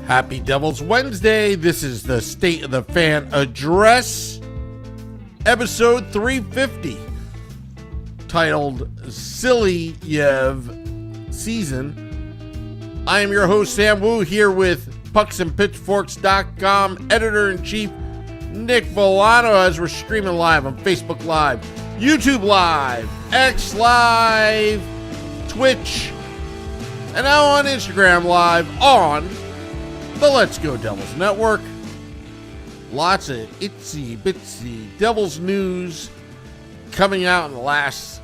Happy Devil's Wednesday. This is the State of the Fan Address, episode 350, titled Silly-yev Season. I am your host, Sam Wu, here with pucksandpitchforks.com editor-in-chief Nick Villano, as we're streaming live on Facebook Live, YouTube Live, X Live, Twitch, and now on Instagram Live on the Let's Go Devils Network. Lots of itsy bitsy Devils news coming out in the last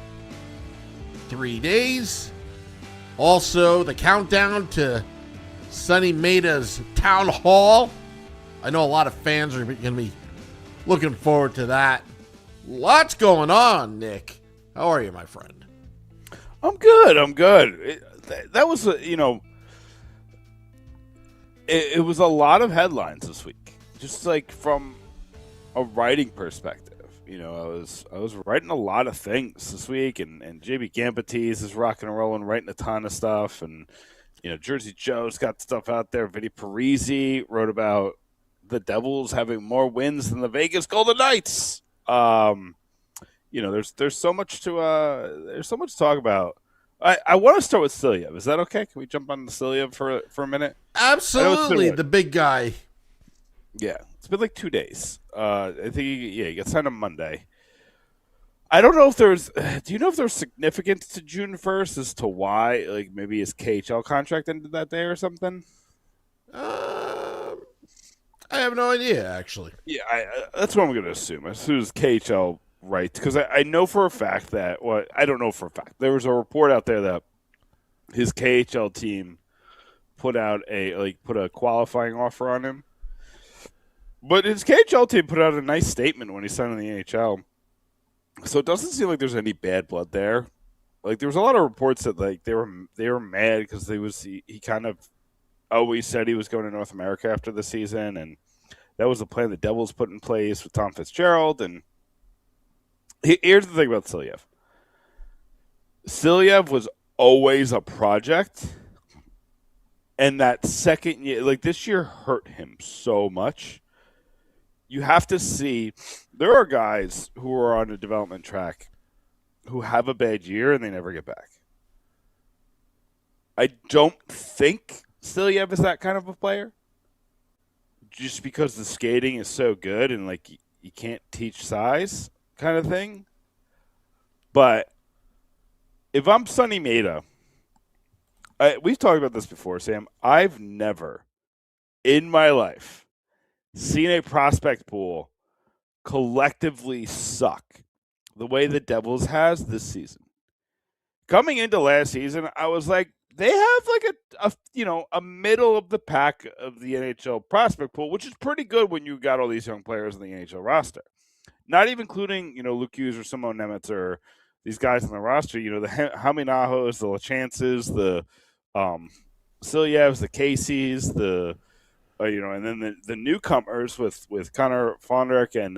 3 days. Also, the countdown to Sonny Maida's town hall. I know a lot of fans are going to be looking forward to that. Lots going on, Nick. How are you, my friend? I'm good. That was, it was a lot of headlines this week, just like from a writing perspective. I was writing a lot of things this week, and JB Gambatees is rocking and rolling, writing a ton of stuff, and Jersey Joe's got stuff out there. Vinny Parisi wrote about the Devils having more wins than the Vegas Golden Knights. There's so much to talk about. I want to start with Silly-yev. Is that okay? Can we jump on the Silly-yev for a minute? Absolutely, the big guy. Yeah, it's been like 2 days. I think he got signed on Monday. I don't know if there's. Do you know if there's significance to June 1st as to why, like maybe his KHL contract ended that day or something? I have no idea, actually. Yeah, that's what I'm going to assume. As soon as KHL rights, because I know for a fact that. Well, I don't know for a fact. There was a report out there that his KHL team put a qualifying offer on him, but his KHL team put out a nice statement when he signed in the NHL. So it doesn't seem like there's any bad blood there. Like there was a lot of reports that like they were mad because he kind of always said he was going to North America after the season, and that was the plan the Devils put in place with Tom Fitzgerald. And here's the thing about Silly-yev. Silly-yev was always a project, and that second year, like this year, hurt him so much. You have to see, there are guys who are on a development track who have a bad year and they never get back. I don't think Silly-yev is that kind of a player, just because the skating is so good and like you can't teach size kind of thing. But if I'm Sonny Maida, we've talked about this before, Sam. I've never in my life seen a prospect pool collectively suck the way the Devils has this season. Coming into last season, I was like, they have like a middle of the pack of the NHL prospect pool, which is pretty good when you got all these young players in the NHL roster. Not even including, Luke Hughes or Simone Nemetz or these guys on the roster, the Haminahos, the LaChances, the Silly-yevs, the Caseys, the and then the newcomers with Connor Fondrick and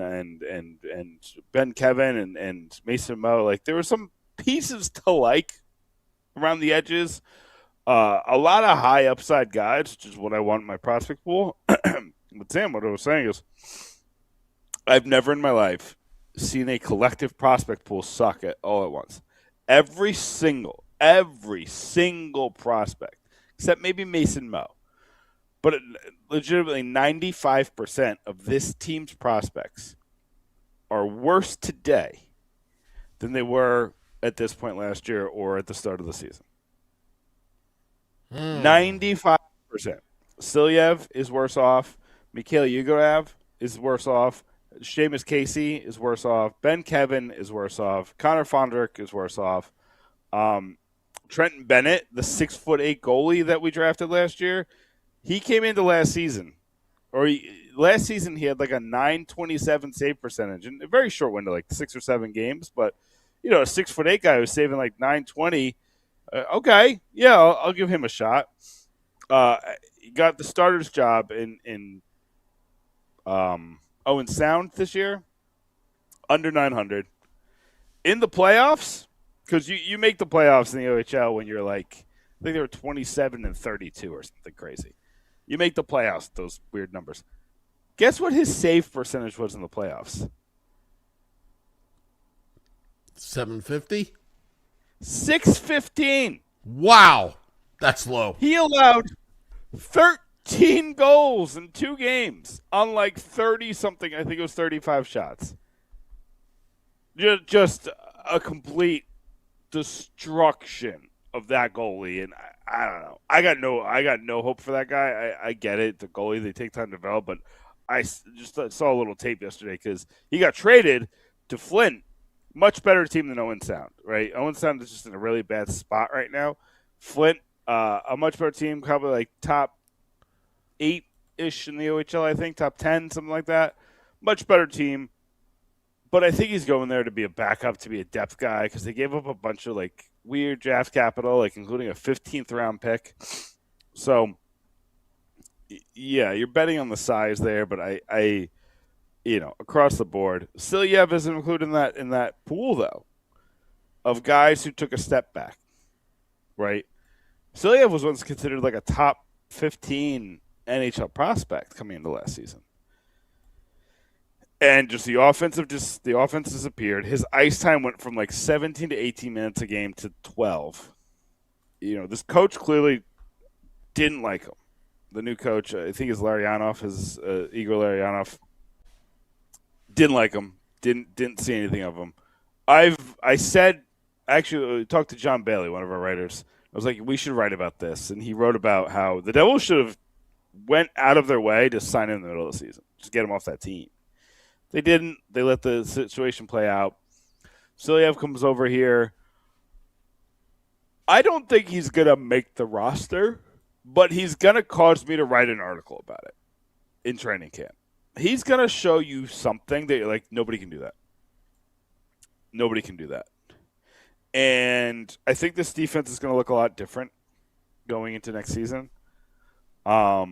Ben Kevin and Mason Moe. Like there were some pieces to like around the edges. A lot of high upside guys, which is what I want in my prospect pool. But Sam, what I was saying is, I've never in my life seen a collective prospect pool suck all at once. Every single prospect, except maybe Mason Moe. But legitimately 95% of this team's prospects are worse today than they were at this point last year or at the start of the season. 95%. Silly-yev is worse off. Mikhail Yegorov is worse off. Seamus Casey is worse off. Ben Kevin is worse off. Connor Fondrick is worse off. Trenton Bennett, the 6'8" goalie that we drafted last year, he came into last season. Last season he had like a .927 save percentage in a very short window, like 6 or 7 games. But a 6'8" guy who's saving like .920. Okay, yeah, I'll give him a shot. He got the starter's job in Owen Sound this year, under 900. In the playoffs, because you make the playoffs in the OHL when you're like, I think they were 27-32 or something crazy. You make the playoffs, those weird numbers. Guess what his save percentage was in the playoffs? 750. 615. Wow, that's low. He allowed 13 goals in 2 games on like 30 something. I think it was 35 shots. Just a complete destruction of that goalie, and I don't know. I got no hope for that guy. I get it. The goalie, they take time to develop, but I just saw a little tape yesterday because he got traded to Flint. Much better team than Owen Sound, right? Owen Sound is just in a really bad spot right now. Flint, a much better team, probably like top 8-ish in the OHL, I think, top 10, something like that. Much better team. But I think he's going there to be a backup, to be a depth guy, because they gave up a bunch of like weird draft capital, like including a 15th round pick. So, yeah, you're betting on the size there, but I across the board, Silly-yev isn't included in that pool though, of guys who took a step back, right? Silly-yev was once considered like a top 15 NHL prospect coming into last season. And the offense disappeared. His ice time went from like 17 to 18 minutes a game to 12. This coach clearly didn't like him. The new coach, I think is Larionov, Igor Larionov, didn't like him. Didn't see anything of him. I talked to John Bailey, one of our writers. I was like, we should write about this, and he wrote about how the Devils should have went out of their way to sign him in the middle of the season, just get him off that team. They didn't. They let the situation play out. Silly-yev comes over here. I don't think he's going to make the roster, but he's going to cause me to write an article about it in training camp. He's going to show you something that you're like, nobody can do that. Nobody can do that. And I think this defense is going to look a lot different going into next season. I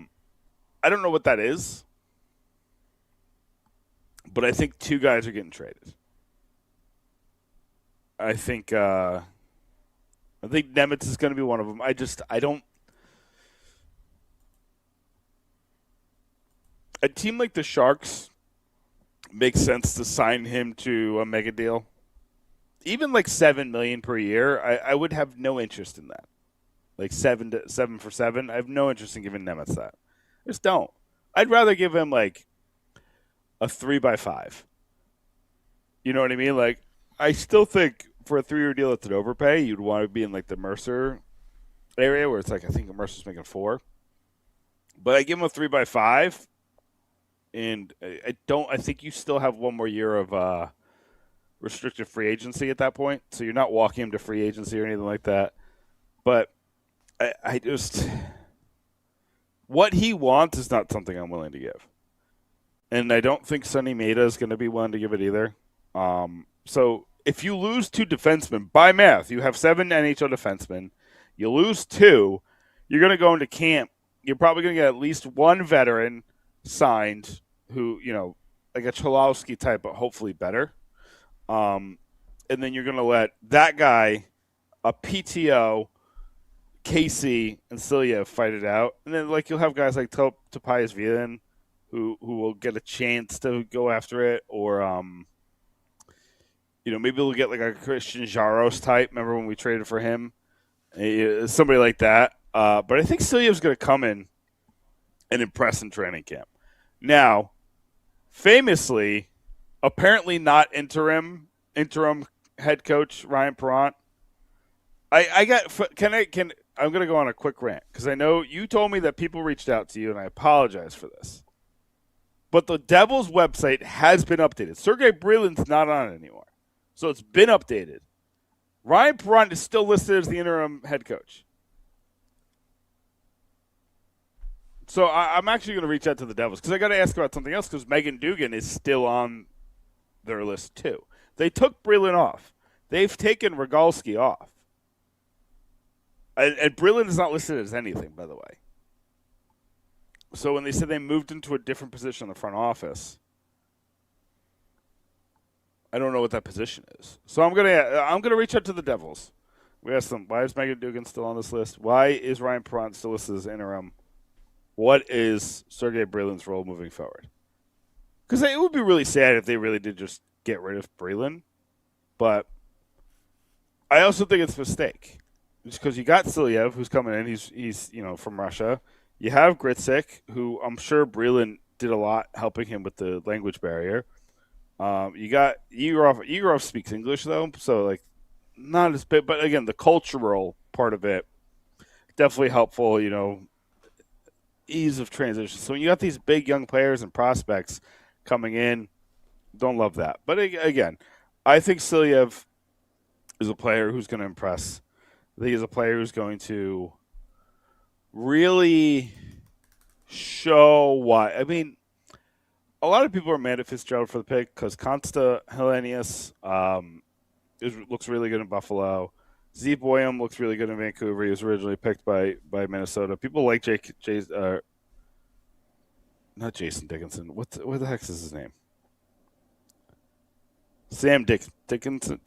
don't know what that is. But I think 2 guys are getting traded. I think Nemitz is going to be one of them. I don't. A team like the Sharks makes sense to sign him to a mega deal. Even like $7 million per year, I would have no interest in that. Like 7 for 7, I have no interest in giving Nemitz that. I just don't. I'd rather give him like a 3x5. You know what I mean? Like, I still think for a 3-year deal it's an overpay. You'd want to be in like the Mercer area where it's like, I think Mercer's making 4. But I give him a 3x5, and I think you still have 1 more year of restricted free agency at that point. So you're not walking him to free agency or anything like that. But I just, what he wants is not something I'm willing to give. And I don't think Sonny Maeda is going to be willing to give it either. So if you lose 2 defensemen, by math, you have 7 NHL defensemen. You lose 2, you're going to go into camp. You're probably going to get at least 1 veteran signed who, like a Cholowski type, but hopefully better. And then you're going to let that guy, a PTO, Casey, and Silly-yev fight it out. And then you'll have guys like Tobias Villano, who will get a chance to go after it, or maybe they'll get like a Christian Jaros type. Remember when we traded for him? Somebody like that. But I think Silly-yev's going to come in and impress in training camp. Now, famously, apparently not interim head coach Ryan Perrant. I'm going to go on a quick rant because I know you told me that people reached out to you, and I apologize for this. But the Devils website has been updated. Sergei Brylin's not on it anymore. So it's been updated. Ryan Perrant is still listed as the interim head coach. So I'm actually going to reach out to the Devils because I got to ask about something else because Megan Dugan is still on their list too. They took Brylin off. They've taken Rogalski off. And Brylin is not listed as anything, by the way. So when they said they moved into a different position in the front office, I don't know what that position is. So I'm gonna reach out to the Devils. We asked them, why is Megan Dugan still on this list? Why is Ryan Perrant still listed as interim what is Sergey Brelin's role moving forward? Because it would be really sad if they really did just get rid of Brelin. But I also think it's a mistake. Just because you got Silly-yev, who's coming in. He's from Russia. You have Gritsik, who I'm sure Brelin did a lot helping him with the language barrier. You got Egorov. Egorov speaks English, though, so, like, not as big. But, again, the cultural part of it, definitely helpful, ease of transition. So when you got these big young players and prospects coming in, don't love that. But, again, I think Silly-yev is a player who's going to impress. I think he's a player who's going to really show why. I mean, a lot of people are mad at Fitzgerald for the pick because Consta Hellenius looks really good in Buffalo. Z Boyum looks really good in Vancouver. He was originally picked by Minnesota. People like not Jason Dickinson. What the heck is his name? Sam Dickinson.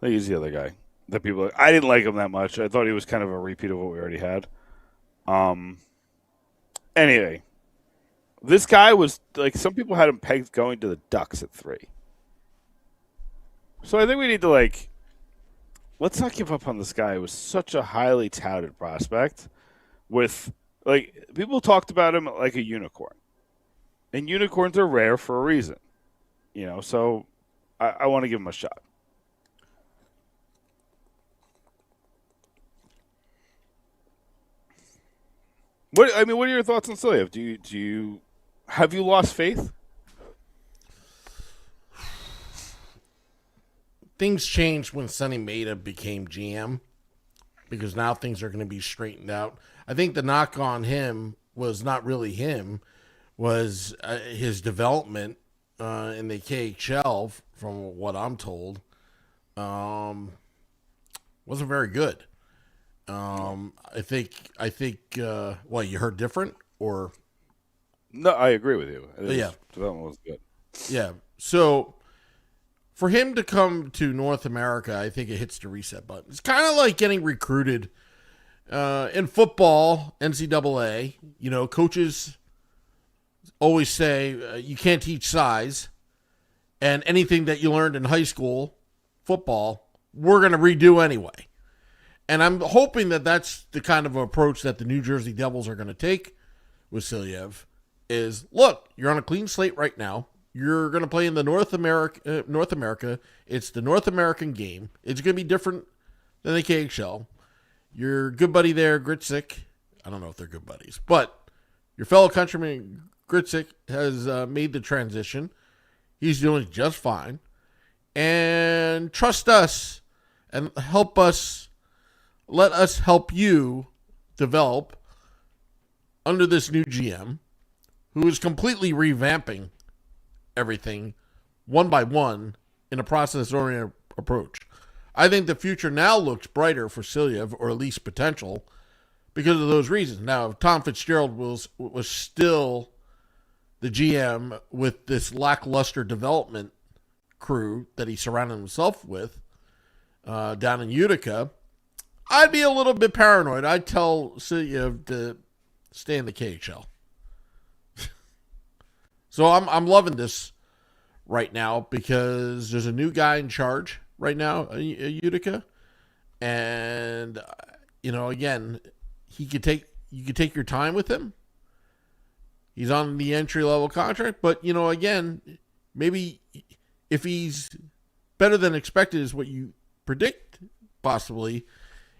I think he's the other guy that people. I didn't like him that much. I thought he was kind of a repeat of what we already had. Anyway, this guy was like, some people had him pegged going to the Ducks at 3. So I think we need to, like, let's not give up on this guy. He was such a highly touted prospect. With, like, people talked about him like a unicorn, and unicorns are rare for a reason, So I want to give him a shot. What are your thoughts on Silly-yev? Have you lost faith? Things changed when Sonny Maeda became GM because now things are going to be straightened out. I think the knock on him was not really him, was his development in the KHL, from what I'm told, wasn't very good. I think. What, you heard different, or? No, I agree with you. Yeah, development was good. Yeah, so for him to come to North America, I think it hits the reset button. It's kind of like getting recruited in football, NCAA. Coaches always say you can't teach size, and anything that you learned in high school football, we're going to redo anyway. And I'm hoping that that's the kind of approach that the New Jersey Devils are going to take with Silly-yev. Is, look, you're on a clean slate right now. You're going to play in the North America. It's the North American game. It's going to be different than the KHL. Your good buddy there, Gritsik, I don't know if they're good buddies, but your fellow countryman Gritsik has made the transition. He's doing just fine. And trust us and help us. Let us help you develop under this new GM, who is completely revamping everything one by one in a process-oriented approach. I think the future now looks brighter for Silly-yev, or at least potential, because of those reasons. Now, if Tom Fitzgerald was still the GM with this lackluster development crew that he surrounded himself with down in Utica, I'd be a little bit paranoid. I'd tell Silly-yev to stay in the KHL. So I'm loving this right now because there's a new guy in charge right now at Utica, and again, you could take your time with him. He's on the entry level contract, but again, maybe if he's better than expected, is what you predict possibly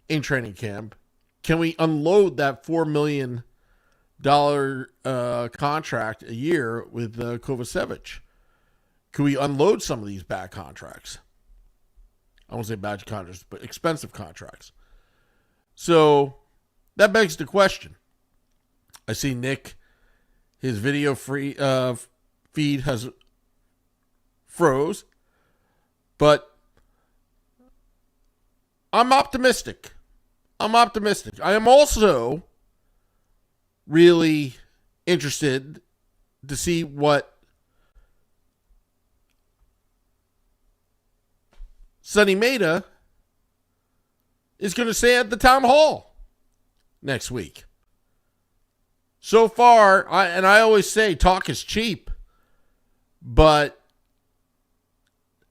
in training camp, can we unload that $4 million contract a year with Kovacevic? Can we unload some of these bad contracts? I won't say bad contracts, but expensive contracts. So that begs the question. I see Nick, his video feed has froze, but I'm optimistic. I am also really interested to see what Sonny Maeda is going to say at the town hall. next week. So far, I always say talk is cheap, but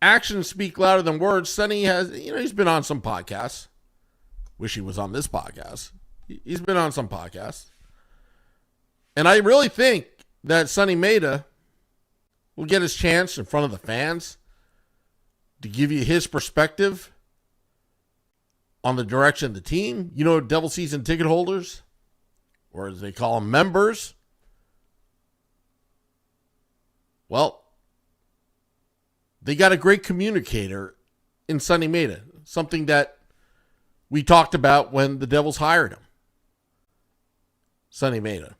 actions speak louder than words. Sonny has, he's been on some podcasts. Wish he was on this podcast. He's been on some podcasts. And I really think that Sonny Maeda will get his chance in front of the fans to give you his perspective on the direction of the team. Devil season ticket holders, or as they call them, members. Well, they got a great communicator in Sonny Maeda, something that we talked about when the Devils hired him. Sonny Maeda.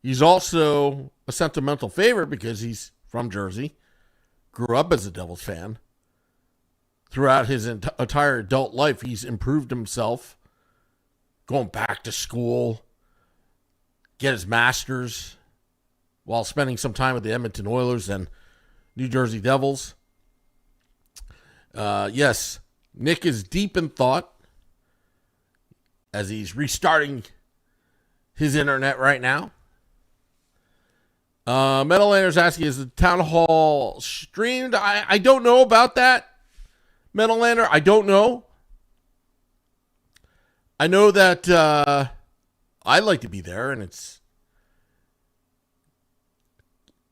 He's also a sentimental favorite because he's from Jersey, grew up as a Devils fan. Throughout his entire adult life, he's improved himself, going back to school, get his master's while spending some time with the Edmonton Oilers and New Jersey Devils. Yes, Nick is deep in thought as he's restarting his internet right now. Meadowlander's asking, is the town hall streamed? I don't know about that, Meadowlander. I don't know. I know that I'd like to be there,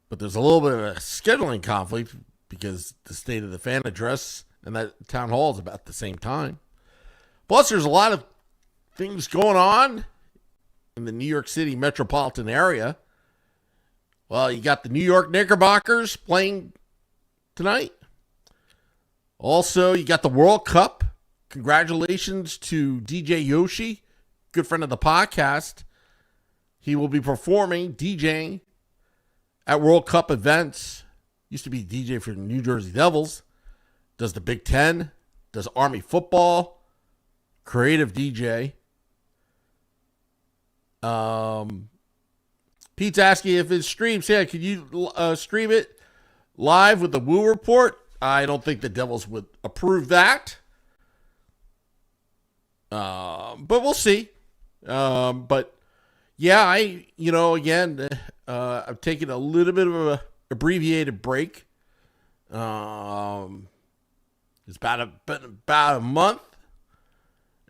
but there's a little bit of a scheduling conflict because the State of the Fan address and that town hall is about the same time. Plus, there's a lot of things going on in the New York City metropolitan area. Well, you got the New York Knickerbockers playing tonight. Also, you got the World Cup. Congratulations to DJ Yoshi, good friend of the podcast. He will be performing, DJing at World Cup events. Used to be DJ for the New Jersey Devils. Does the Big Ten. Does Army football. Creative DJ. Pete's asking if it's streamed. Yeah, could you stream it live with the Woo Report? I don't think the Devils would approve that. But we'll see. But yeah, I've taken a little bit of a abbreviated break. It's been about a month.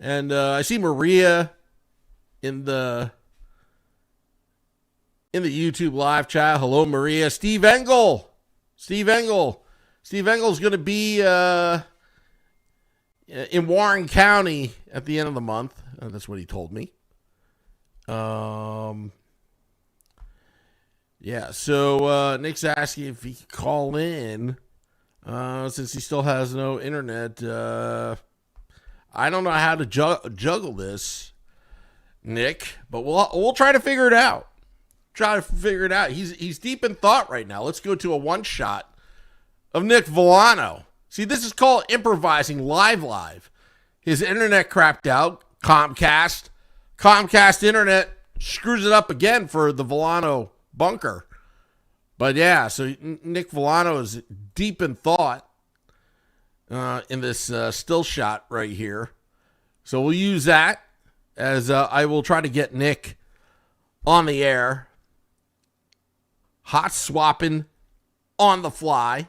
And I see Maria in the YouTube live chat. Hello, Maria. Steve Engel is going to be in Warren County at the end of the month. That's what he told me. Yeah, so Nick's asking if he can call in since he still has no internet. I don't know how to juggle this, Nick, but we'll try to figure it out. He's deep in thought right now. Let's go to a one shot of Nick Villano. See, this is called improvising live. His internet crapped out. Comcast internet screws it up again for the Villano bunker. But yeah, so Nick Villano is deep in thought in this still shot right here. So we'll use that as I will try to get Nick on the air. Hot swapping on the fly.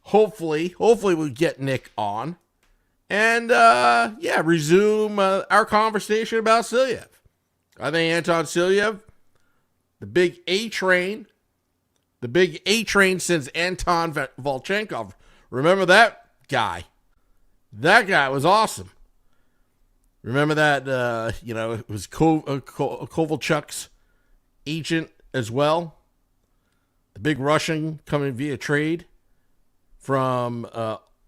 Hopefully we'll get Nick on. And, resume our conversation about Silly-yev. I think Anton Silly-yev, the big A train since Anton Volchenkov. Remember that guy? That guy was awesome. Remember that, it was Kovalchuk's agent as well. The big Russian coming via trade from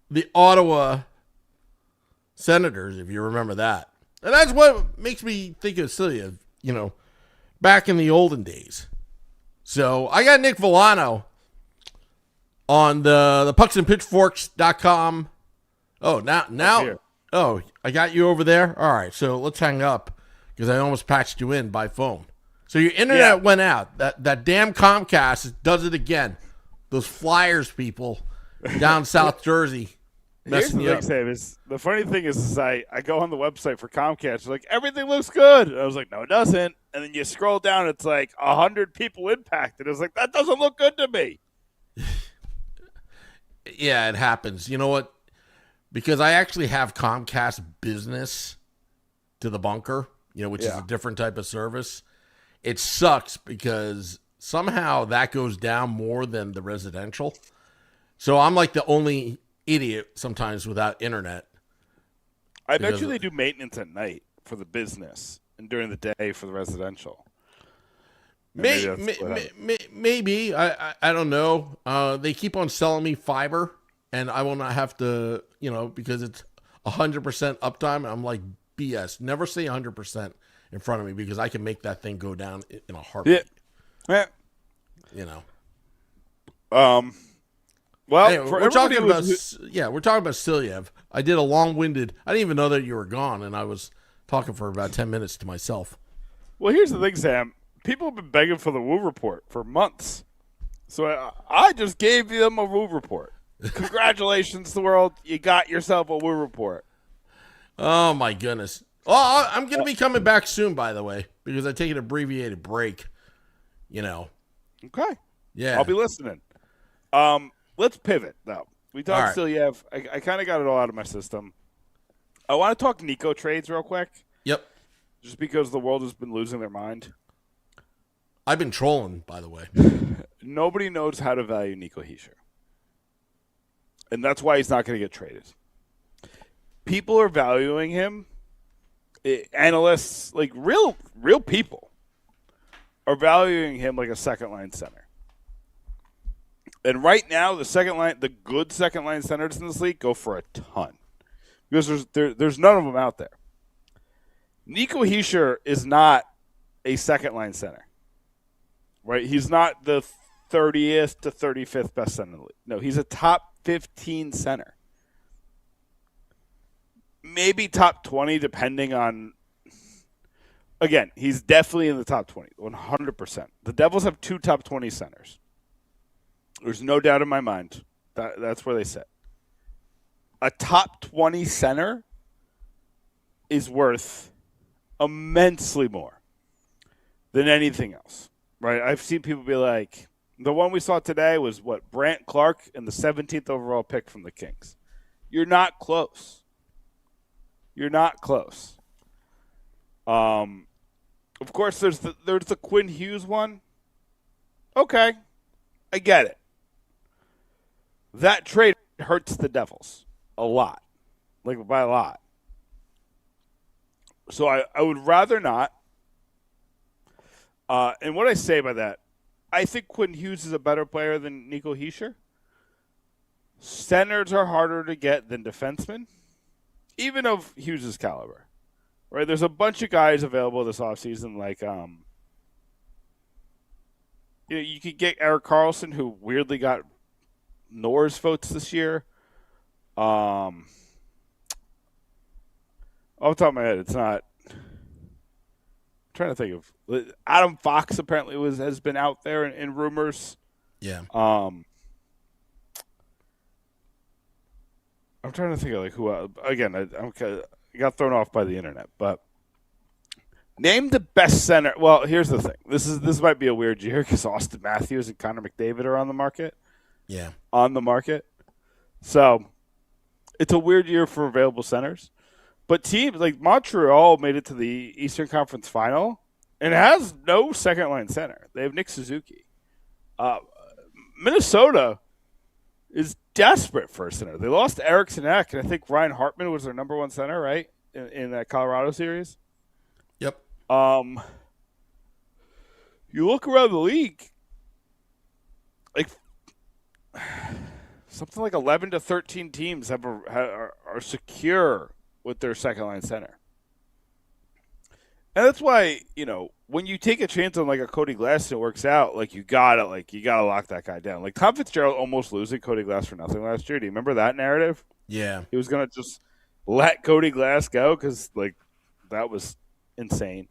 the Ottawa Senators, if you remember that. And that's what makes me think of Silly-yev, back in the olden days. So I got Nick Villano on the pucksandpitchforks.com. Oh, now. Oh, I got you over there? All right, so let's hang up because I almost patched you in by phone. So your internet went out. That damn Comcast does it again. Those Flyers people down South Jersey. Here's messing the you thing, up. Sam, is the funny thing is I go on the website for Comcast. It's like, everything looks good. And I was like, no, it doesn't. And then you scroll down, it's like 100 people impacted. I was like, that doesn't look good to me. Yeah, it happens. You know what? Because I actually have Comcast Business to the bunker, which is a different type of service. It sucks because somehow that goes down more than the residential. So I'm like the only idiot sometimes without internet. I bet you they do maintenance at night for the business and during the day for the residential. Maybe. I don't know. They keep on selling me fiber, and I will not have to, because it's 100% uptime. I'm like, BS. Never say 100% in front of me because I can make that thing go down in a heartbeat. Yeah. Well, anyway, we're talking about Silly-yev. I did a long-winded. I didn't even know that you were gone, and I was talking for about 10 minutes to myself. Well, here's the thing, Sam. People have been begging for the Woo report for months, so I just gave them a Woo report. Congratulations, the world! You got yourself a Woo report. Oh my goodness! Well, I'm going to be coming back soon, by the way, because I take an abbreviated break. Okay. Yeah. I'll be listening. Let's pivot, though. We talked Silly-yev. I kind of got it all out of my system. I want to talk Nico trades real quick. Yep. Just because the world has been losing their mind. I've been trolling, by the way. Nobody knows how to value Nico Hischier. And that's why he's not going to get traded. People are valuing him. Analysts, like real people, are valuing him like a second-line center. And right now, the good second-line centers in this league go for a ton. Because there's none of them out there. Nico Hischier is not a second-line center. Right? He's not the 30th to 35th best center in the league. No, he's a top 15 center. Maybe top 20, depending on... Again, he's definitely in the top 20, 100%. The Devils have 2 top 20 centers. There's no doubt in my mind. That's where they sit. A top 20 center is worth immensely more than anything else. Right? I've seen people be like, the one we saw today was Brant Clark and the 17th overall pick from the Kings. You're not close. You're not close. Of course, there's the Quinn Hughes one. Okay, I get it. That trade hurts the Devils a lot, like by a lot. So I would rather not. And what I say by that, I think Quinn Hughes is a better player than Nico Hischier. Centers are harder to get than defensemen, even of Hughes' caliber. Right? There's a bunch of guys available this offseason, like you could get Erik Karlsson, who weirdly got Norris votes this year. Off the top of my head, it's not. I'm trying to think of Adam Fox. Apparently, has been out there in rumors. Yeah. I'm trying to think of who. Again, I got thrown off by the internet, but name the best center. Well, here's the thing. This might be a weird year because Austin Matthews and Connor McDavid are on the market. Yeah. On the market. So it's a weird year for available centers. But teams like Montreal made it to the Eastern Conference Final and has no second-line center. They have Nick Suzuki. Minnesota is desperate for a center. They lost Eriksson Ek, and I think Ryan Hartman was their number one center, right, in that Colorado series. Yep. You look around the league, like something like 11 to 13 teams are secure with their second line center. And that's why, when you take a chance on a Cody Glass and it works out, you gotta lock that guy down. Like Tom Fitzgerald almost losing Cody Glass for nothing last year. Do you remember that narrative? Yeah. He was gonna just let Cody Glass go because that was insane.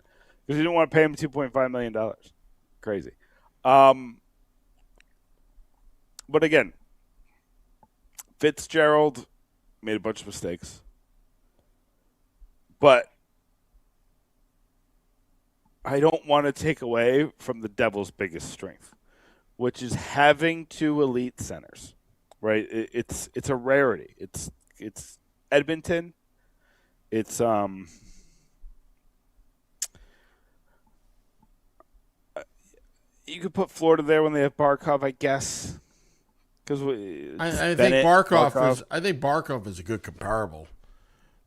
Because he didn't want to pay him $2.5 million. Crazy. But again, Fitzgerald made a bunch of mistakes. But I don't want to take away from the Devils' biggest strength, which is having two elite centers. Right? It's a rarity. It's Edmonton. It's you could put Florida there when they have Barkov, I guess. Because I think Barkov is a good comparable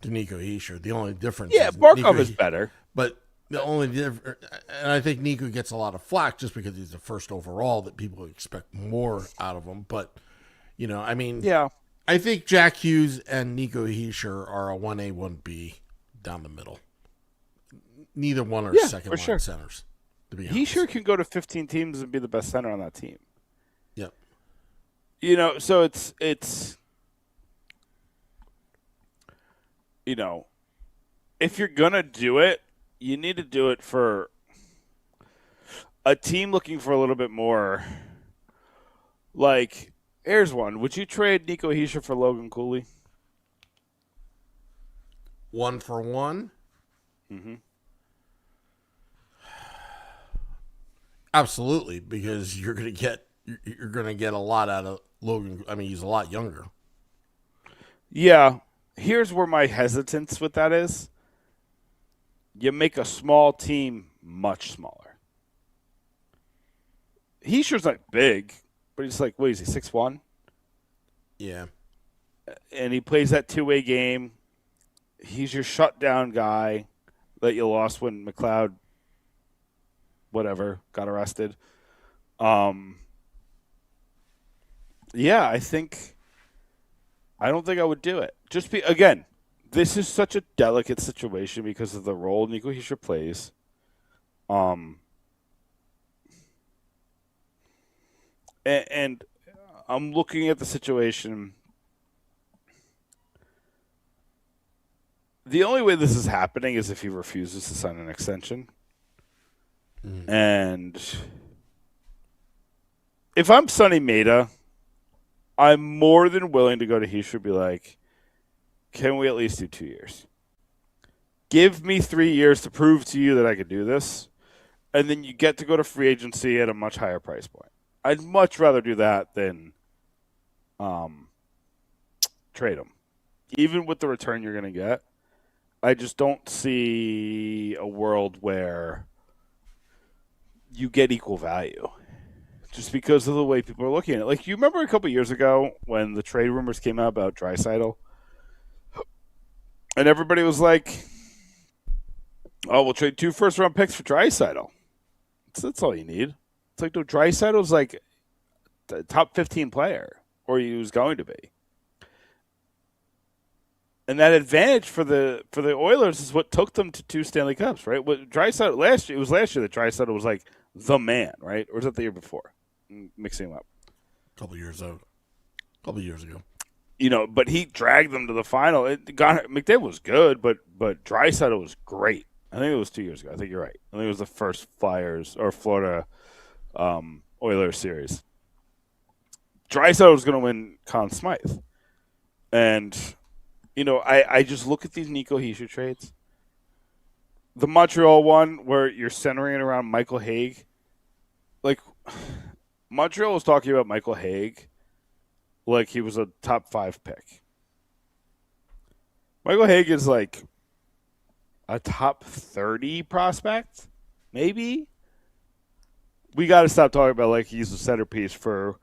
to Nico Hischier. The only difference, is Barkov is better, but the only difference, and I think Nico gets a lot of flack just because he's the first overall that people expect more out of him. But I think Jack Hughes and Nico Hischier are a 1A, 1B down the middle. Neither one are second line centers. To be honest, Hischier can go to 15 teams and be the best center on that team. Yep. So it's if you're gonna do it, you need to do it for a team looking for a little bit more. Like, here's one: would you trade Nico Hischier for Logan Cooley? 1 for 1? Mm-hmm. Absolutely, because you're gonna get a lot out of Logan. I mean, he's a lot younger. Yeah. Here's where my hesitance with that is. You make a small team much smaller. Hischier's not big, but he's like, what is he, 6'1"? Yeah. And he plays that two-way game. He's your shutdown guy that you lost when McLeod, whatever, got arrested. I don't think I would do it. Again, this is such a delicate situation because of the role Nico Hischier plays. And I'm looking at the situation. The only way this is happening is if he refuses to sign an extension. Mm. And if I'm Sonny Maeda, I'm more than willing to go to Hischier and be like, can we at least do 2 years? Give me 3 years to prove to you that I could do this, and then you get to go to free agency at a much higher price point. I'd much rather do that than trade him. Even with the return you're going to get, I just don't see a world where you get equal value. Just because of the way people are looking at it. Like, you remember a couple years ago when the trade rumors came out about Draisaitl? And everybody was like, oh, we'll trade 2 first-round picks for Draisaitl. That's all you need. It's like, no, Draisaitl's like the top 15 player, or he was going to be. And that advantage for the Oilers is what took them to 2 Stanley Cups, right? What Draisaitl last year that Draisaitl was like the man, right? Or was that the year before? I'm mixing them up. A couple years ago. But he dragged them to the final. McDavid was good, but Draisaitl was great. I think it was 2 years ago. I think you're right. I think it was the first Flyers or Florida Oilers series. Draisaitl was going to win Conn Smythe. And, I just look at these Nico Hischier trades. The Montreal one where you're centering it around Michael Hague. Like, Montreal was talking about Michael Hague like he was a top 5 pick. Michael Hague is like a top 30 prospect, maybe. We got to stop talking about like he's a centerpiece for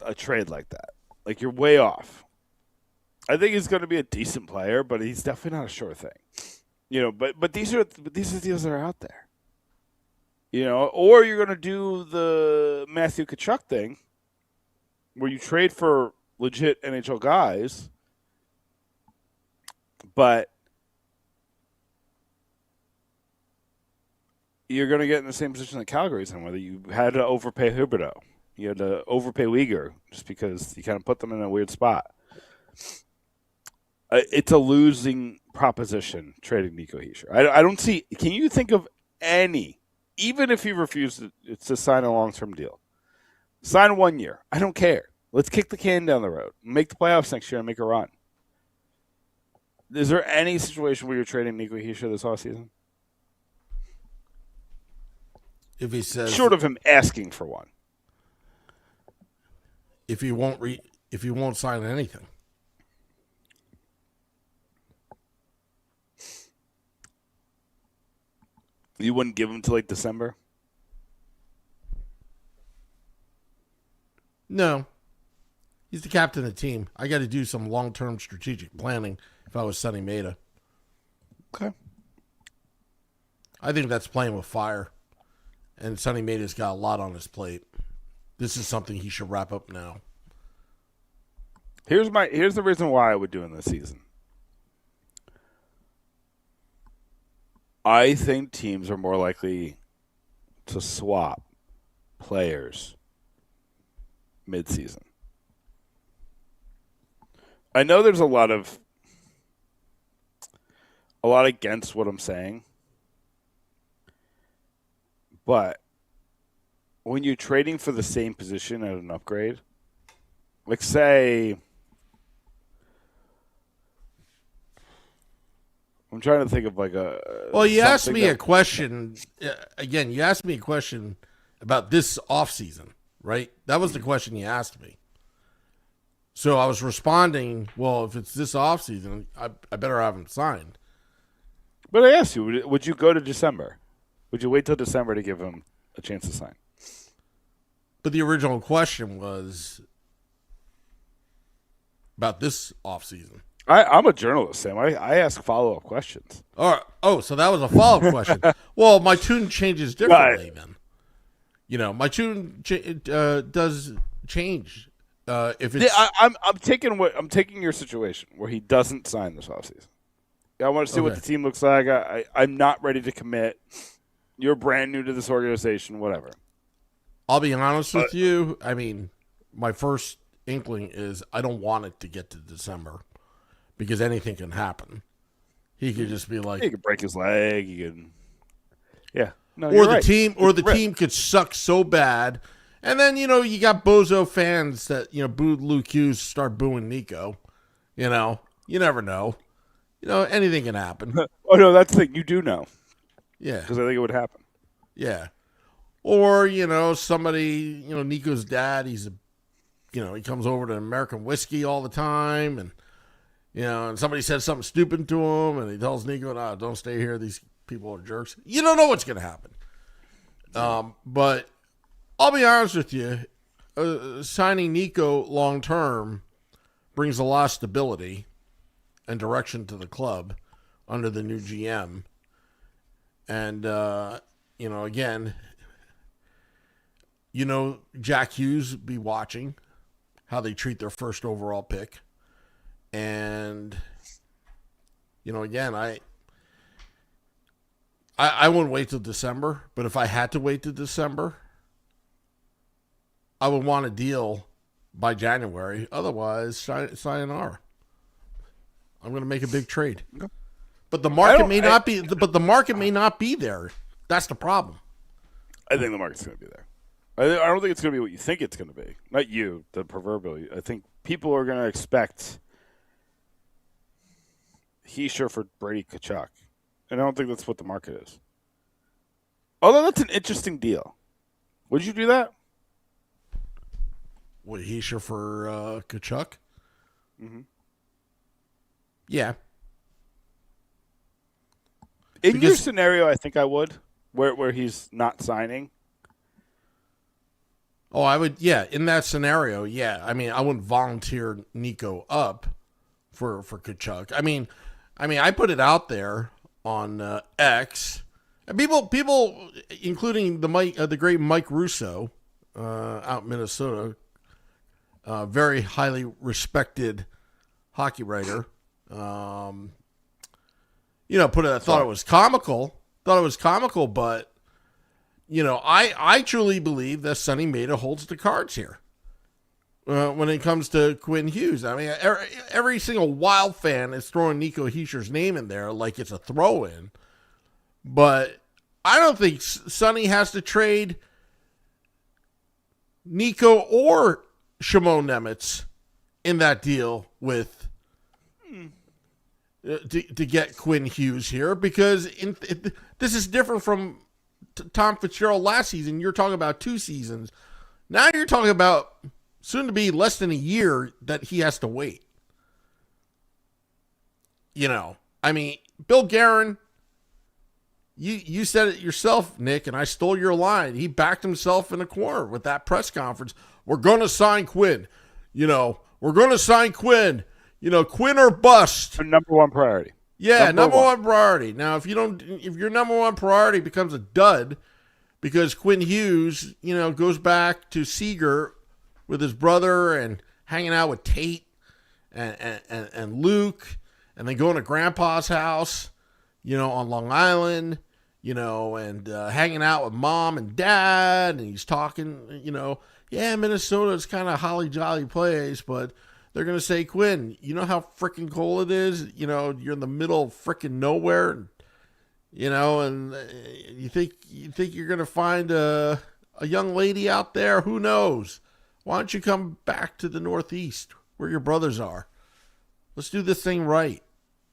a trade like that. Like, you're way off. I think he's going to be a decent player, but he's definitely not a sure thing. But these are the deals that are out there. Or you're going to do the Matthew Tkachuk thing, where you trade for legit NHL guys, but you're going to get in the same position that Calgary's in, whether you had to overpay Huberdeau, you had to overpay Uyghur, just because you kind of put them in a weird spot. It's a losing proposition trading Nico Hischier. I don't see. Can you think of any, even if he refused to sign a long-term deal, sign 1 year? I don't care. Let's kick the can down the road. Make the playoffs next year and make a run. Is there any situation where you're trading Nico Hischier this offseason? If he says short of him asking for one. If he won't sign anything. You wouldn't give him to like December? No. He's the captain of the team. I got to do some long-term strategic planning if I was Sonny Maeda. Okay. I think that's playing with fire. And Sonny Maeda's got a lot on his plate. This is something he should wrap up now. Here's the reason why I would do in this season. I think teams are more likely to swap players mid-season. I know there's a lot against what I'm saying, but when you're trading for the same position at an upgrade, like say, I'm trying to think of like a. Well, you asked me a question. Again, you asked me a question about this offseason, right? That was the question you asked me. So I was responding, well, if it's this offseason, I better have him signed. But I asked you, would you go to December? Would you wait till December to give him a chance to sign? But the original question was about this offseason. I'm a journalist, Sam. I ask follow-up questions. Oh, so that was a follow-up question. Well, my tune changes differently then. You know, my tune does change. If it's... I'm taking your situation where he doesn't sign this offseason. I want to see what the team looks like. I'm not ready to commit. You're brand new to this organization, whatever. I'll be honest with you. I mean, my first inkling is I don't want it to get to December because anything can happen. He could just be like... He could break his leg. He could... Yeah. No, or the team team could suck so bad. And then, you know, you got bozo fans that, you know, booed Luke Hughes, start booing Nico. You know, you never know. You know, anything can happen. Oh, no, that's the thing. You do know. Yeah. Because I think it would happen. Yeah. Or, you know, somebody, you know, Nico's dad, he comes over to American whiskey all the time. And, you know, and somebody says something stupid to him. And he tells Nico, no, don't stay here. These people are jerks. You don't know what's going to happen. But I'll be honest with you. Signing Nico long-term brings a lot of stability and direction to the club under the new GM. And, you know, again, you know, Jack Hughes be watching how they treat their first overall pick. And, you know, again, I wouldn't wait till December, but if I had to wait till December, I would want a deal by January. Otherwise, sayonara. I'm going to make a big trade. But the market may not be. But the market may not be there. That's the problem. I think the market's going to be there. I don't think it's going to be what you think it's going to be. Not you, the proverbial. I think people are going to expect Hischier for Brady Tkachuk, and I don't think that's what the market is. Although that's an interesting deal. Would you do that? What, Hischier for Tkachuk? Mm-hmm. Yeah. In your scenario, I think I would, where he's not signing. Oh, I would. Yeah, in that scenario, yeah. I mean, I wouldn't volunteer Nico up for Tkachuk. I mean, I put it out there on X. And people, including the great Mike Russo, out in Minnesota, very highly respected hockey writer. Thought it was comical. But you know, I truly believe that Sonny Maeda holds the cards here when it comes to Quinn Hughes. I mean, every single Wild fan is throwing Nico Hischier's name in there like it's a throw-in. But I don't think Sonny has to trade Nico or Shimon Nemitz in that deal with to get Quinn Hughes here, because this is different from Tom Fitzgerald last season. You're talking about 2 seasons. Now you're talking about soon to be less than a year that he has to wait. You know, I mean, Bill Guerin, you said it yourself, Nick, and I stole your line. He backed himself in a corner with that press conference. We're going to sign Quinn. You know, we're going to sign Quinn. You know, Quinn or bust. Our number one priority. Yeah, number one priority. Now, if your number one priority becomes a dud because Quinn Hughes, you know, goes back to Seager with his brother and hanging out with Tate and Luke, and then going to Grandpa's house, you know, on Long Island, you know, and hanging out with Mom and Dad, and he's talking, you know, yeah, Minnesota's kind of holly jolly place, but they're going to say, Quinn, you know how freaking cold it is? You know, you're in the middle of freaking nowhere, you know, and you think you're going to find a young lady out there? Who knows? Why don't you come back to the Northeast where your brothers are? Let's do this thing right.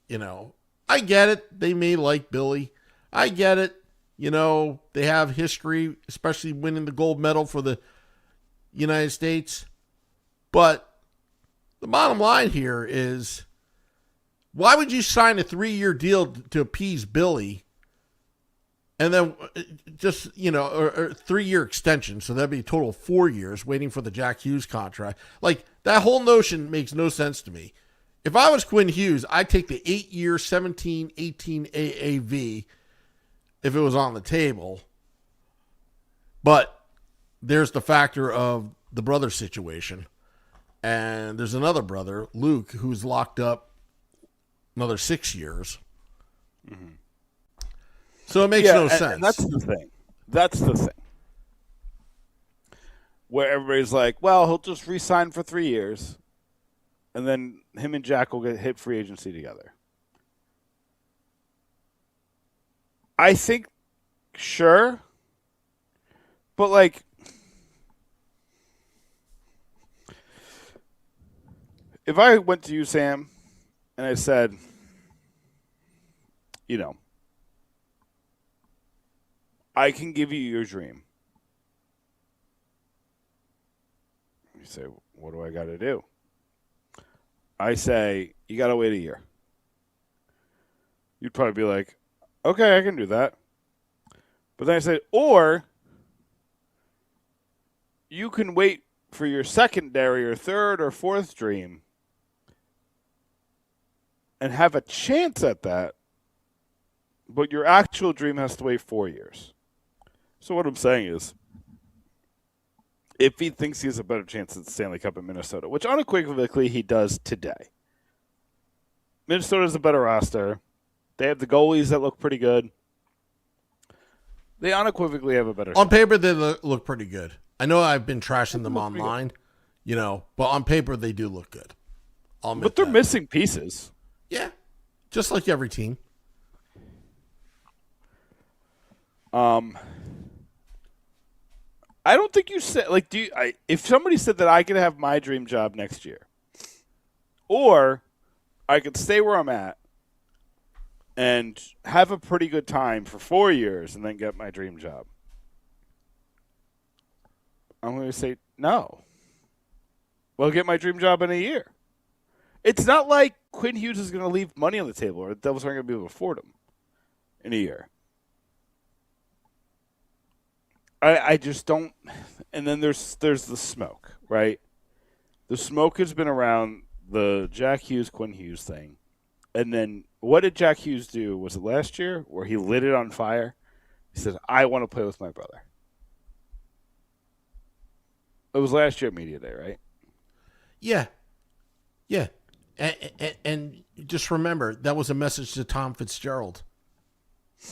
You know, I get it. They may like Billy. I get it. You know, they have history, especially winning the gold medal for the United States. But the bottom line here is, why would you sign a 3-year deal to appease Billy and then just, you know, or 3-year extension? So that'd be a total of 4 years waiting for the Jack Hughes contract. Like, that whole notion makes no sense to me. If I was Quinn Hughes, I'd take the 8-year, 17, 18 AAV if it was on the table. But there's the factor of the brother situation. And there's another brother, Luke, who's locked up another 6 years. Mm-hmm. So it makes no sense. And that's the thing. Where everybody's like, well, he'll just re-sign for 3 years. And then him and Jack will get hit free agency together. I think, sure. But, like, if I went to you, Sam, and I said, you know, I can give you your dream. You say, what do I got to do? I say, you got to wait a year. You'd probably be like, okay, I can do that. But then I said, or you can wait for your secondary or third or fourth dream and have a chance at that, but your actual dream has to wait 4 years. So what I'm saying is, if he thinks he has a better chance at the Stanley Cup in Minnesota, which unequivocally he does today. Minnesota's a better roster. They have the goalies that look pretty good. They unequivocally have a better shot. On paper, they look pretty good. I know I've been trashing them online, you know, but on paper, they do look good. But they're missing pieces. Yeah, just like every team. I don't think you said, like, if somebody said that I could have my dream job next year, or I could stay where I'm at and have a pretty good time for 4 years and then get my dream job, I'm going to say no. Well, get my dream job in a year. It's not like Quinn Hughes is going to leave money on the table or the Devils aren't going to be able to afford him in a year. I just don't. And then there's the smoke, right? The smoke has been around the Jack Hughes, Quinn Hughes thing. And then what did Jack Hughes do? Was it last year where he lit it on fire? He said, I want to play with my brother. It was last year at Media Day, right? Yeah. Yeah. And just remember, that was a message to Tom Fitzgerald.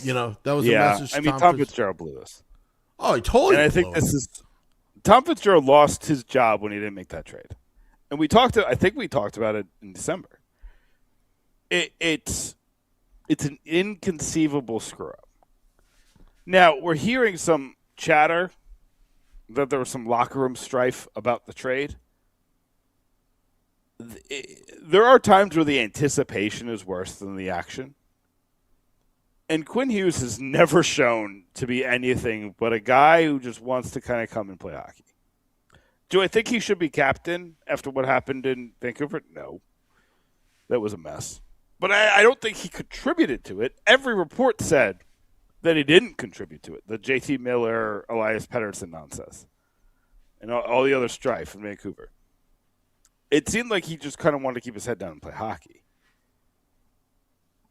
You know, that was a message to Tom Fitzgerald blew this. Oh, he totally. And I think this is Tom Fitzgerald lost his job when he didn't make that trade, and I think we talked about it in December. It's an inconceivable screw up. Now we're hearing some chatter that there was some locker room strife about the trade. there are times where the anticipation is worse than the action. And Quinn Hughes has never shown to be anything but a guy who just wants to kind of come and play hockey. Do I think he should be captain after what happened in Vancouver? No. That was a mess. But I don't think he contributed to it. Every report said that he didn't contribute to it. The JT Miller, Elias Pettersson nonsense. And all the other strife in Vancouver. It seemed like he just kind of wanted to keep his head down and play hockey.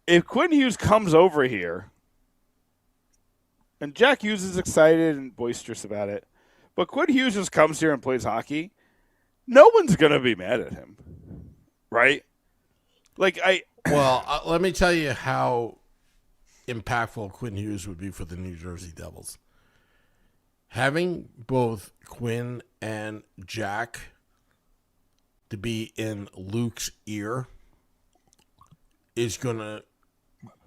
If Quinn Hughes comes over here, and Jack Hughes is excited and boisterous about it, but Quinn Hughes just comes here and plays hockey, no one's going to be mad at him. Right? Well, let me tell you how impactful Quinn Hughes would be for the New Jersey Devils. Having both Quinn and Jack to be in Luke's ear is going to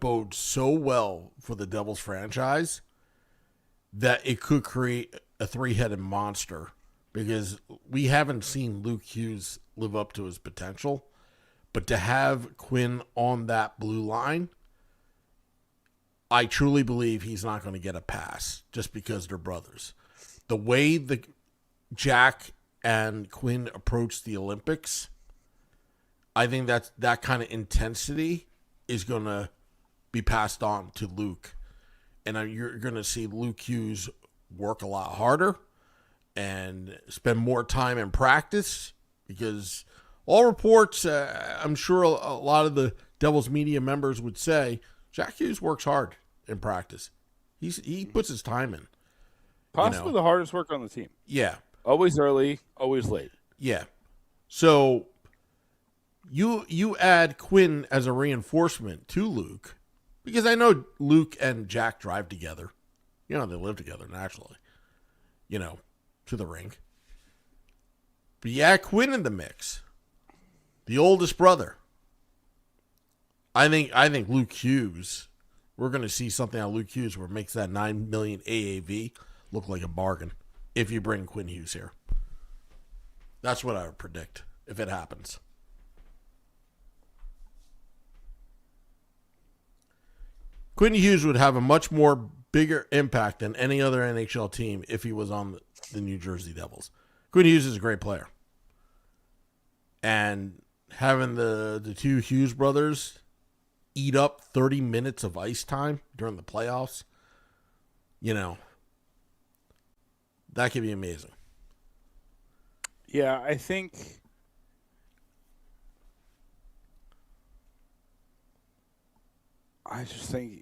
bode so well for the Devils franchise that it could create a three-headed monster, because we haven't seen Luke Hughes live up to his potential. But to have Quinn on that blue line, I truly believe he's not going to get a pass just because they're brothers. The way the Jack and Quinn approach the Olympics, I think that kind of intensity is going to be passed on to Luke. And you're going to see Luke Hughes work a lot harder and spend more time in practice, because all reports, I'm sure a lot of the Devils media members would say, Jack Hughes works hard in practice. He puts his time in. Possibly the hardest work on the team. Yeah. Always early, always late. Yeah. So you add Quinn as a reinforcement to Luke, because I know Luke and Jack drive together. They live together naturally, to the rink. But you add Quinn in the mix, the oldest brother. I think Luke Hughes, we're going to see something out of Luke Hughes where it makes that $9 million AAV look like a bargain if you bring Quinn Hughes here. That's what I would predict if it happens. Quinn Hughes would have a much more bigger impact than any other NHL team if he was on the New Jersey Devils. Quinn Hughes is a great player. And having the two Hughes brothers eat up 30 minutes of ice time during the playoffs, that could be amazing. Yeah, I think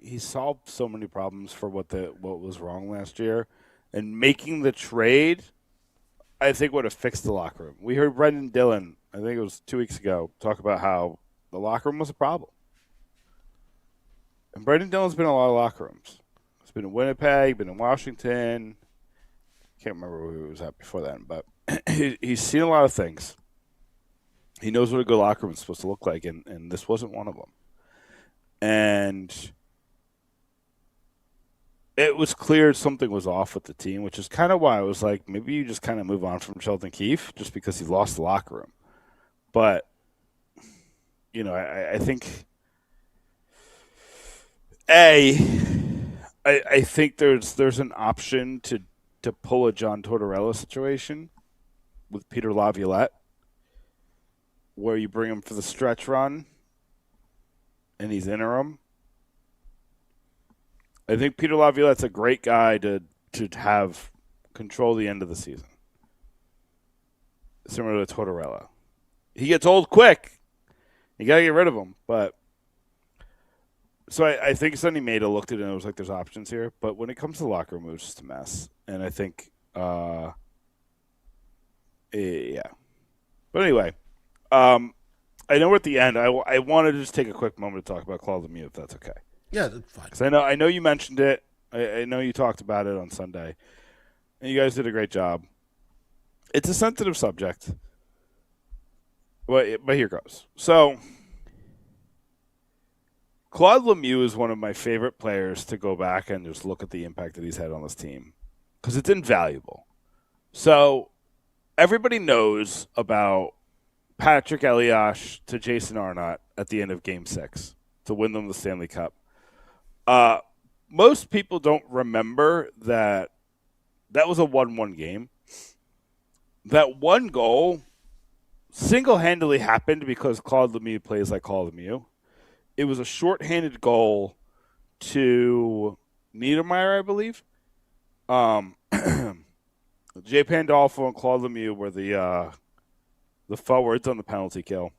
he solved so many problems for what was wrong last year, and making the trade, I think, would have fixed the locker room. We heard Brendan Dillon, I think it was 2 weeks ago, talk about how the locker room was a problem. And Brendan Dillon's been in a lot of locker rooms. He's been in Winnipeg, been in Washington. Can't remember where he was at before then, but he's seen a lot of things. He knows what a good locker room is supposed to look like, and this wasn't one of them. And it was clear something was off with the team, which is kind of why I was like, maybe you just kind of move on from Sheldon Keefe just because he lost the locker room. But, I think, I think there's an option to pull a John Tortorella situation with Peter Laviolette, where you bring him for the stretch run and he's interim. I think Peter Laviolette's a great guy to have control the end of the season, similar to Tortorella. He gets old quick. You got to get rid of him. But so I think Sonny Maeda looked at it and it was like, there's options here. But when it comes to the locker room, it was just a mess. And I think, yeah. But anyway, I know we're at the end. I want to just take a quick moment to talk about Claude Lemieux, if that's okay. Yeah, that's fine. Because I know you mentioned it. I know you talked about it on Sunday. And you guys did a great job. It's a sensitive subject. But here goes. So, Claude Lemieux is one of my favorite players to go back and just look at the impact that he's had on this team. Because it's invaluable. So, everybody knows about Patrick Eliash to Jason Arnott at the end of Game 6 to win them the Stanley Cup. Most people don't remember that was a 1-1 game. That one goal single-handedly happened because Claude Lemieux plays like Claude Lemieux. It was a shorthanded goal to Niedermayer, I believe. Jay Pandolfo and Claude Lemieux were the forwards on the penalty kill.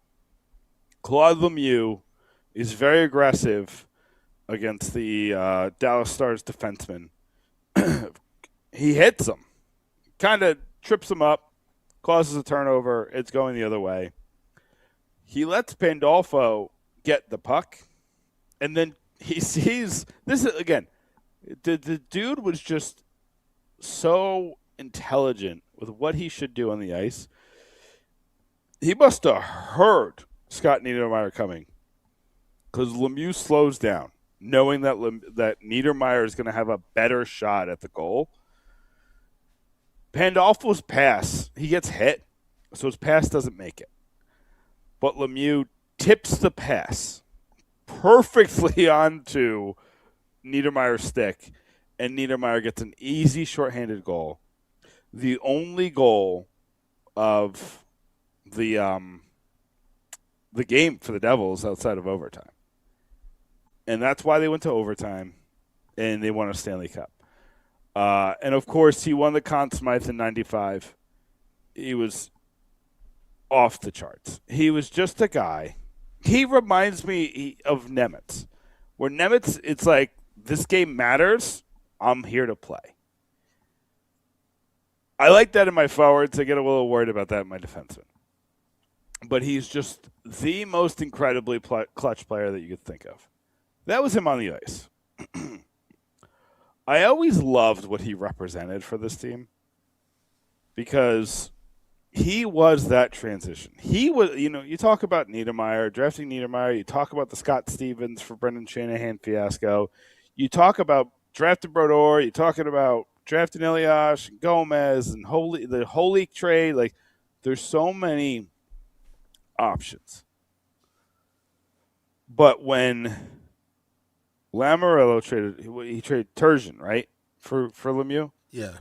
Claude Lemieux is very aggressive against the Dallas Stars defenseman. He hits him, kind of trips him up, causes a turnover. It's going the other way. He lets Pandolfo get the puck, and then he sees this is, again. The dude was just so intelligent with what he should do on the ice. He must have heard Scott Niedermayer coming, because Lemieux slows down, knowing that Niedermayer is going to have a better shot at the goal. Pandolfo's pass, he gets hit, so his pass doesn't make it. But Lemieux tips the pass perfectly onto Niedermayer's stick, and Niedermayer gets an easy shorthanded goal. The only goal of the game for the Devils outside of overtime. And that's why they went to overtime, and they won a Stanley Cup. And, of course, he won the Conn Smythe in 95. He was off the charts. He was just a guy. He reminds me of Nemitz, where Nemitz, it's like, this game matters. I'm here to play. I like that in my forwards. I get a little worried about that in my defensemen. But he's just the most incredibly clutch player that you could think of. That was him on the ice. I always loved what he represented for this team, because he was that transition. He was, you talk about Niedermayer, drafting Niedermayer. You talk about the Scott Stevens for Brendan Shanahan fiasco. You talk about drafting Brodeur. You're talking about drafting Eliash and Gomez and the Holy trade. Like, there's so many options. But when Lamoriello he traded Turgeon, right, for Lemieux? Yeah.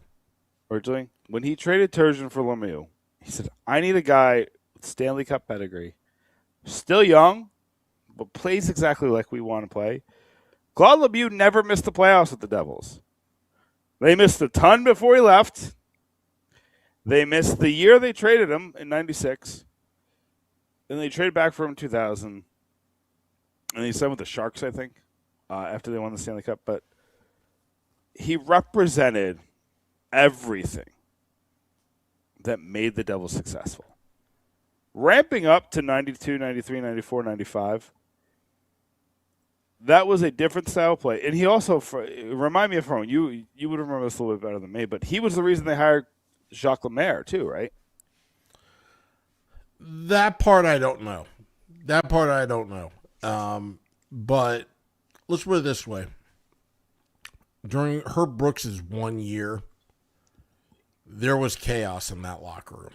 Originally, when he traded Turgeon for Lemieux, he said, I need a guy with Stanley Cup pedigree, still young, but plays exactly like we want to play. Claude Lemieux never missed the playoffs with the Devils. They missed a ton before he left. They missed the year they traded him in 96. Then they traded back for him in 2000. And he signed with the Sharks, I think, after they won the Stanley Cup. But he represented everything that made the Devils successful. Ramping up to 92, 93, 94, 95, that was a different style of play. And he also, remind me of Ron, you would remember this a little bit better than me, but he was the reason they hired Jacques Lemaire too, right? That part I don't know. But let's put it this way. During Herb Brooks' 1 year, there was chaos in that locker room.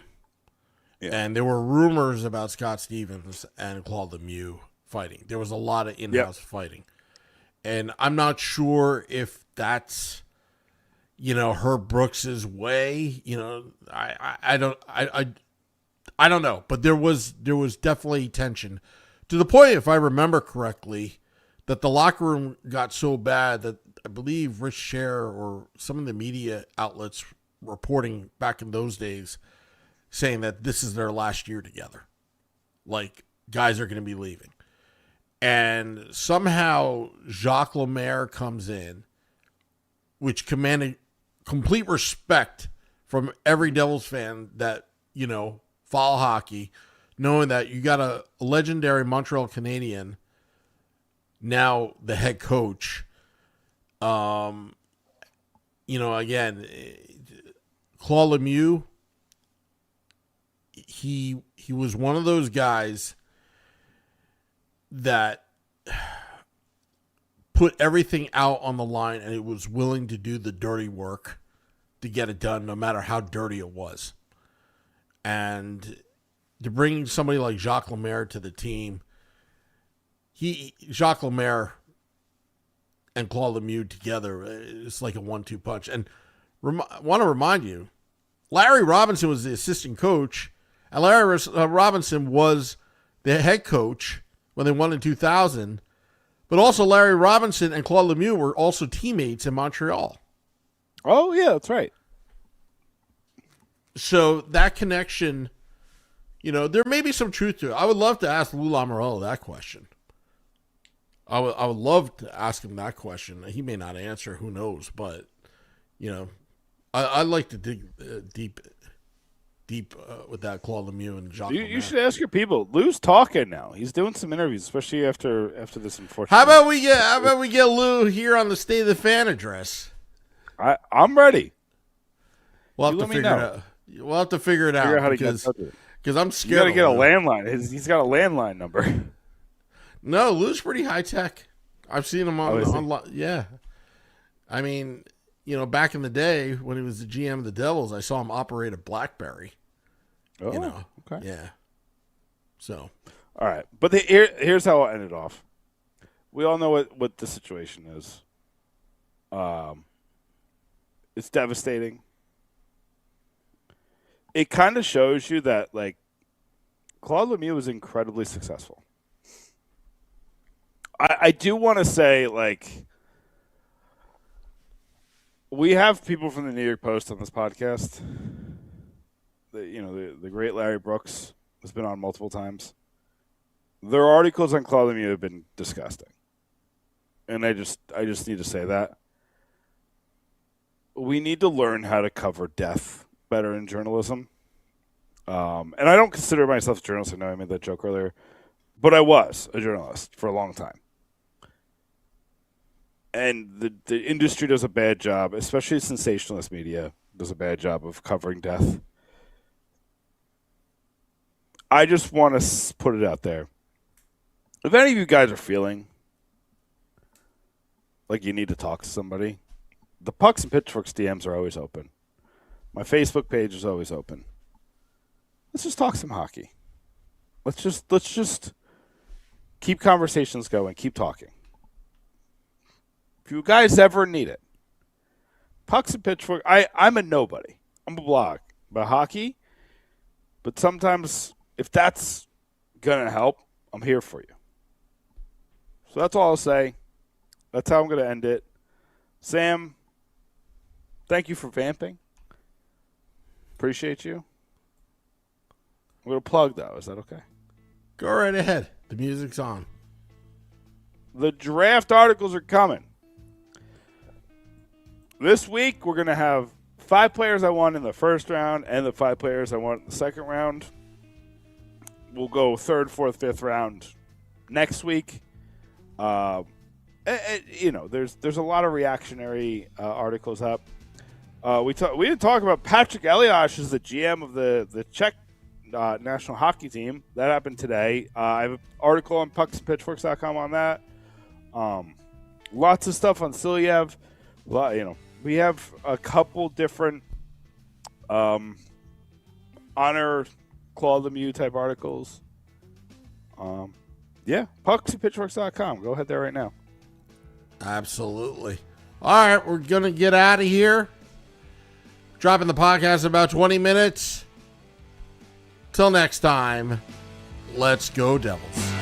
Yeah. And there were rumors about Scott Stevens and Claude Lemieux fighting. There was a lot of in-house fighting. And I'm not sure if that's, Herb Brooks' way. I don't know. But there was definitely tension. To the point, if I remember correctly, that the locker room got so bad that I believe Rich Scher or some of the media outlets reporting back in those days saying that this is their last year together. Like, guys are going to be leaving. And somehow Jacques Lemaire comes in, which commanded complete respect from every Devils fan that, follow hockey, knowing that you got a legendary Montreal Canadian, now the head coach. Again, Claude Lemieux, he was one of those guys that put everything out on the line, and it was willing to do the dirty work to get it done, no matter how dirty it was. And to bring somebody like Jacques Lemaire to the team. Jacques Lemaire and Claude Lemieux together, it's like a 1-2 punch. And want to remind you, Larry Robinson was the assistant coach, and Larry Robinson was the head coach when they won in 2000. But also Larry Robinson and Claude Lemieux were also teammates in Montreal. Oh, yeah, that's right. So that connection, there may be some truth to it. I would love to ask Lou Lamoriello that question. I would love to ask him that question. He may not answer, who knows? But, I'd like to dig deep with that Claude Lemieux and Jacques Lemaire. You should ask your people. Lou's talking now. He's doing some interviews, especially after this unfortunate. How about we get Lou here on the State of the Fan address? I'm ready. We'll have to figure it out. We'll have to figure it out because I'm scared. You got to get a landline. He's got a landline number. No, Lou's pretty high tech. I've seen him on yeah. I mean, back in the day when he was the GM of the Devils, I saw him operate a BlackBerry. Oh, okay. Yeah. So. All right. But here's how I'll end it off. We all know what the situation is. It's devastating. It kind of shows you that, Claude Lemieux was incredibly successful. I do want to say, we have people from the New York Post on this podcast. The great Larry Brooks has been on multiple times. Their articles on Claude Lemieux have been disgusting. And I just need to say that. We need to learn how to cover death better in journalism. And I don't consider myself a journalist. I know I made that joke earlier. But I was a journalist for a long time. And the industry does a bad job, especially sensationalist media, does a bad job of covering death. I just want to put it out there. If any of you guys are feeling like you need to talk to somebody, the Pucks and Pitchforks DMs are always open. My Facebook page is always open. Let's just talk some hockey. Let's just keep conversations going. Keep talking. If you guys ever need it, Pucks and Pitchfork. I'm a nobody. I'm a blog about hockey. But sometimes, if that's going to help, I'm here for you. So that's all I'll say. That's how I'm going to end it. Sam, thank you for vamping. Appreciate you. I'm going to plug, though. Is that okay? Go right ahead. The music's on. The draft articles are coming. This week, we're going to have 5 players I want in the first round and the 5 players I want in the second round. We'll go 3rd, 4th, 5th round next week. There's a lot of reactionary articles up. We didn't talk about Patrick Elias is the GM of the Czech national hockey team. That happened today. I have an article on pucksandpitchforks.com on that. Lots of stuff on Silly-yev. We have a couple different honor Claude Lemieux type articles. Pucksandpitchforks.com. Go ahead there right now. Absolutely. All right, we're going to get out of here. Dropping the podcast in about 20 minutes. Till next time, let's go Devils.